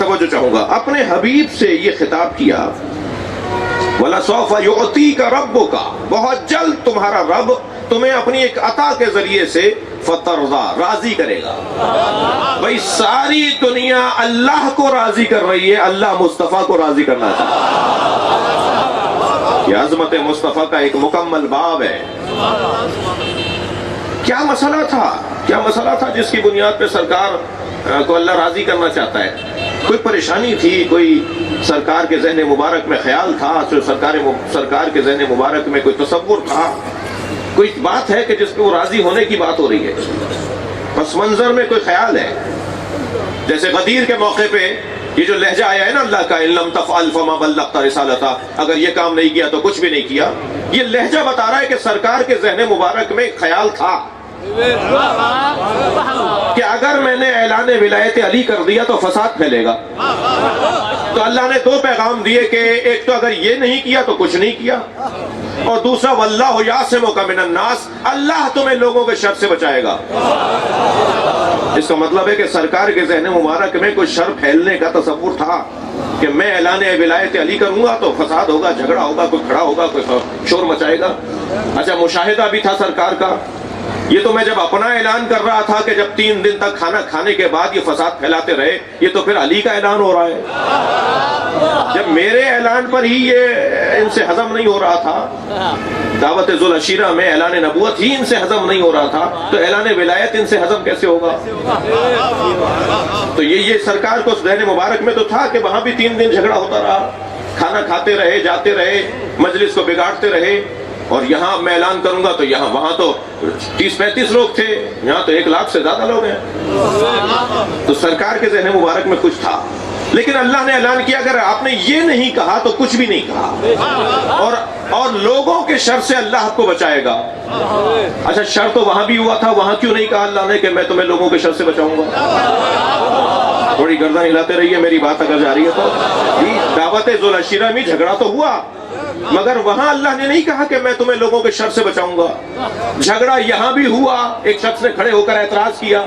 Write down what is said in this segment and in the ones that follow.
وہ جو چاہوں گا. اپنے حبیب سے یہ خطاب کیا, وَلَسَوْفَ يُعْطِيكَ رَبُّكَ, بہت جلد تمہارا رب تمہیں اپنی ایک عطا کے ذریعے سے فَتَرْضَى, راضی کرے گا. بھئی ساری دنیا اللہ کو راضی کر رہی ہے, اللہ مصطفیٰ کو راضی کرنا چاہتا ہے. یہ عظمت مصطفیٰ کا ایک مکمل باب ہے. کیا مسئلہ تھا جس کی بنیاد پہ سرکار کو اللہ راضی کرنا چاہتا ہے؟ کوئی پریشانی تھی, کوئی سرکار کے ذہن مبارک میں خیال تھا, سرکار کے ذہن مبارک میں کوئی تصور تھا, کوئی بات ہے کہ جس پہ وہ راضی ہونے کی بات ہو رہی ہے؟ پس منظر میں کوئی خیال ہے؟ جیسے غدیر کے موقع پہ یہ جو لہجہ آیا ہے نا اللہ کا, ان لم تفعل فما بلغت رسالتہ, اگر یہ کام نہیں کیا تو کچھ بھی نہیں کیا. یہ لہجہ بتا رہا ہے کہ سرکار کے ذہن مبارک میں خیال تھا کہ اگر میں نے اعلان ولایت علی کر دیا تو فساد پھیلے گا. تو اللہ نے دو پیغام دیے کہ ایک تو اگر یہ نہیں کیا تو کچھ نہیں کیا, اور دوسرا واللہ یعصمک من الناس, اللہ تمہیں لوگوں کے شر سے بچائے گا. اس کا مطلب ہے کہ سرکار کے ذہن مبارک میں کوئی شر پھیلنے کا تصور تھا کہ میں اعلان ولایت علی کروں گا تو فساد ہوگا, جھگڑا ہوگا, کوئی کھڑا ہوگا, کوئی شور مچائے گا. اچھا, مشاہدہ بھی تھا سرکار کا. یہ تو میں جب اپنا اعلان کر رہا تھا کہ جب 3 دن تک کھانا کھانے کے بعد یہ فساد پھیلاتے رہے, یہ تو پھر علی کا اعلان ہو رہا ہے. جب میرے اعلان پر ہی یہ ان سے ہضم نہیں ہو رہا تھا, دعوت ذوالعشیرہ میں اعلان نبوت ہی ان سے ہضم نہیں ہو رہا تھا, تو اعلان ولایت ان سے ہضم کیسے ہوگا؟ تو یہ سرکار کو ذہن مبارک میں تو تھا کہ وہاں بھی 3 دن جھگڑا ہوتا رہا, کھانا کھاتے رہے, جاتے رہے, مجلس کو بگاڑتے رہے, اور یہاں میں اعلان کروں گا تو وہاں تو 30-35 لوگ تھے, یہاں تو 1 لاکھ سے زیادہ لوگ ہیں. تو سرکار کے ذہن مبارک میں کچھ تھا, لیکن اللہ نے اعلان کیا اگر آپ نے یہ نہیں کہا تو کچھ بھی نہیں کہا, اور لوگوں کے شر سے اللہ آپ کو بچائے گا. اچھا, شر تو وہاں بھی ہوا تھا, وہاں کیوں نہیں کہا اللہ نے کہ میں تمہیں لوگوں کے شر سے بچاؤں گا؟ تھوڑی گردن ہلاتے رہیے, میری بات اگر جاری ہے تو. دعوت ذوالعشیرہ میں جھگڑا تو ہوا, مگر وہاں اللہ نے نہیں کہا کہ میں تمہیں لوگوں کے شر سے بچاؤں گا. جھگڑا یہاں بھی ہوا, ایک شخص نے کھڑے ہو کر اعتراض کیا,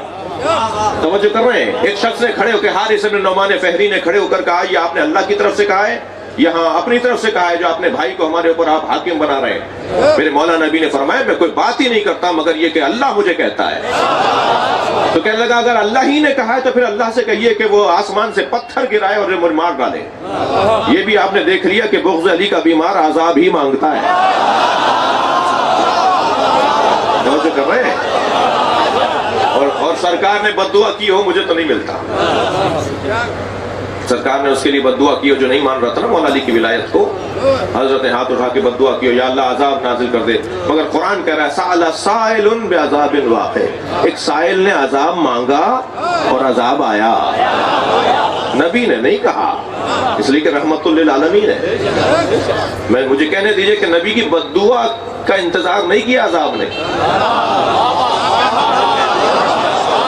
توجہ کر رہے ہیں, ایک شخص نے کھڑے ہو کے, حارث بن نعمان فہری نے کھڑے ہو کر کہا یہ آپ نے اللہ کی طرف سے کہا ہے, یہاں اپنی طرف سے کہا ہے, جو اپنے بھائی کو ہمارے اوپر آپ حاکم بنا رہے ہیں. میرے مولا نبی نے فرمایا میں کوئی بات ہی نہیں کرتا مگر یہ کہ اللہ مجھے کہتا ہے. تو کہنے لگا اگر اللہ ہی نے کہا ہے تو پھر اللہ سے کہیے کہ وہ آسمان سے پتھر گرائے اور مجھے مار ڈالے. یہ بھی آپ نے دیکھ لیا کہ بغض علی کا بیمار عذاب ہی مانگتا ہے. توجہ کر رہے ہیں؟ اور سرکار نے بد دعا کی ہو, مجھے تو نہیں ملتا. سرکار نے اس کے لیے بد دعا کی ہو جو نہیں مان رہا تھا نا مولا علی کی ولایت کو, حضرت نے ہاتھ اٹھا کے بد دعا کی ہو یا اللہ عذاب نازل کر دے. مگر قرآن کہہ رہا ہے سأل سائل بعذاب واقع, ایک سائل نے عذاب مانگا اور عذاب آیا. نبی نے نہیں کہا, اس لیے کہ رحمت للعالمین ہے. مجھے کہنے دیجئے کہ نبی کی بد دعا کا انتظار نہیں کیا عذاب نے.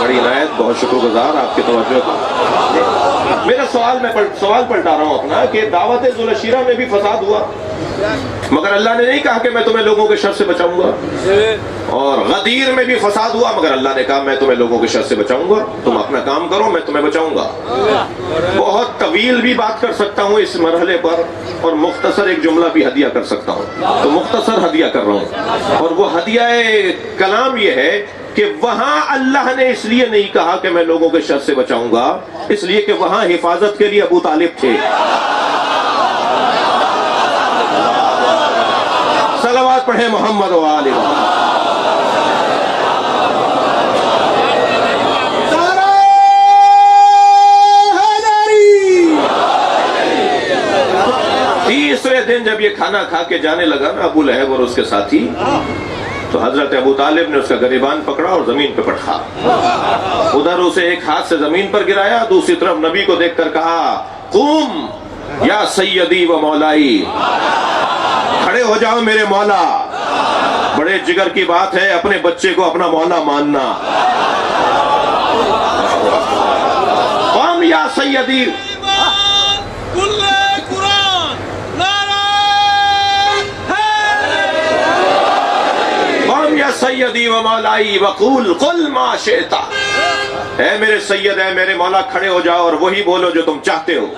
بڑی عنایت, بہت شکر گزار آپ کی توجہ کا. میرا سوال پلٹا رہا ہوں اپنا کہ دعوت ذوالعشیرہ میں بھی فساد ہوا, مگر اللہ نے نہیں کہا کہ میں تمہیں لوگوں کے شر سے بچاؤں گا. اور غدیر میں بھی فساد ہوا, مگر اللہ نے کہا میں تمہیں لوگوں کے شر سے بچاؤں گا, تم اپنا کام کرو, میں تمہیں بچاؤں گا. بہت طویل بھی بات کر سکتا ہوں اس مرحلے پر, اور مختصر ایک جملہ بھی ہدیہ کر سکتا ہوں, تو مختصر ہدیہ کر رہا ہوں. اور وہ ہدیہ کلام یہ ہے کہ وہاں اللہ نے اس لیے نہیں کہا کہ میں لوگوں کے شر سے بچاؤں گا, اس لیے کہ وہاں حفاظت کے لیے ابو طالب تھے. صلوات پڑھیں محمد و آل محمد. 30 دن جب یہ کھانا کھا کے جانے لگا نا ابو لہب اور اس کے ساتھی, تو حضرت ابو طالب نے اس کا گریبان پکڑا اور زمین پہ پٹخا. ادھر اسے ایک ہاتھ سے زمین پر گرایا, دوسری طرف نبی کو دیکھ کر کہا قوم یا سیدی و مولائی, کھڑے ہو جاؤ میرے مولا. بڑے جگر کی بات ہے اپنے بچے کو اپنا مولا ماننا. قوم یا سیدی, یا سیدی و مولائی وقول قل ما شئتا. اے میرے سید، اے میرے مولا، کھڑے ہو جاؤ اور وہی بولو جو تم چاہتے ہو.